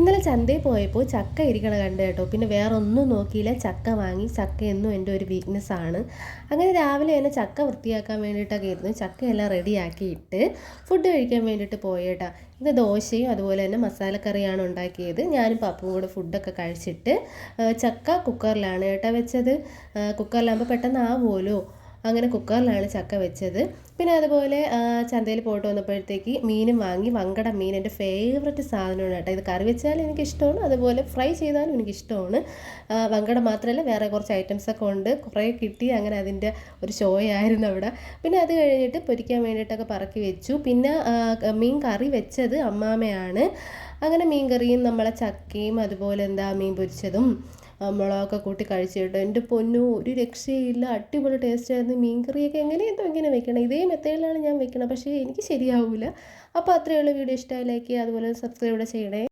ഇന്നലെ ചന്തയിൽ പോയപ്പോൾ ചക്ക ഇരിക്കണ കണ്ടു കേട്ടോ. പിന്നെ വേറെ ഒന്നും നോക്കിയില്ല, ചക്ക വാങ്ങി. ചക്ക എന്നും എൻ്റെ ഒരു വീക്ക്നെസ്സാണ്. അങ്ങനെ രാവിലെ തന്നെ ചക്ക വൃത്തിയാക്കാൻ വേണ്ടിയിട്ടൊക്കെ ഇരുന്നു ചക്കയെല്ലാം റെഡിയാക്കിയിട്ട് ഫുഡ് കഴിക്കാൻ വേണ്ടിയിട്ട് പോയേട്ടാ. ഇത് ദോശയും അതുപോലെ തന്നെ മസാലക്കറിയാണ് ഉണ്ടാക്കിയത്. ഞാനും പപ്പും കൂടെ ഫുഡൊക്കെ കഴിച്ചിട്ട് ചക്ക കുക്കറിലാണ് കേട്ടോ വെച്ചത്. കുക്കറിലാകുമ്പോൾ പെട്ടെന്ന് ആവുമല്ലോ, അങ്ങനെ കുക്കറിലാണ് ചക്ക വെച്ചത്. പിന്നെ അതുപോലെ ചന്തയിൽ പോയിട്ട് വന്നപ്പോഴത്തേക്ക് മീനും വാങ്ങി. വങ്കട മീൻ എൻ്റെ ഫേവററ്റ് സാധനമാണ് കേട്ടോ. ഇത് കറി വെച്ചാലും എനിക്കിഷ്ടമാണ്, അതുപോലെ ഫ്രൈ ചെയ്താലും എനിക്കിഷ്ടമാണ്. വങ്കട മാത്രമല്ല വേറെ കുറച്ച് ഐറ്റംസൊക്കെ ഉണ്ട്, കുറേ കിട്ടി. അങ്ങനെ അതിൻ്റെ ഒരു ഷോ ആയിരുന്നു അവിടെ. പിന്നെ അത് കഴിഞ്ഞിട്ട് പൊരിക്കാൻ വേണ്ടിയിട്ടൊക്കെ പറക്കി വെച്ചു. പിന്നെ മീൻ കറി വെച്ചത് അമ്മാമ്മയാണ്. അങ്ങനെ മീൻ കറിയും നമ്മളെ ചക്കയും അതുപോലെ മീൻ പൊരിച്ചതും മുളകൊക്കെ കൂട്ടി കഴിച്ചു കേട്ടോ. എൻ്റെ പൊന്നു, ഒരു രക്ഷയില്ല, അടിപൊളി ടേസ്റ്റായിരുന്നു. മീൻ കറിയൊക്കെ എങ്ങനെയെന്തോ ഇങ്ങനെ വെക്കണം, ഇതേ മെത്തേഡിലാണ് ഞാൻ വെക്കണം, പക്ഷേ എനിക്ക് ശരിയാവില്ല. അപ്പോൾ അത്രയുള്ള വീഡിയോ ഇഷ്ടമായി ലൈക്ക് ചെയ്യുക, അതുപോലെ സബ്സ്ക്രൈബ് ചെയ്യണേ.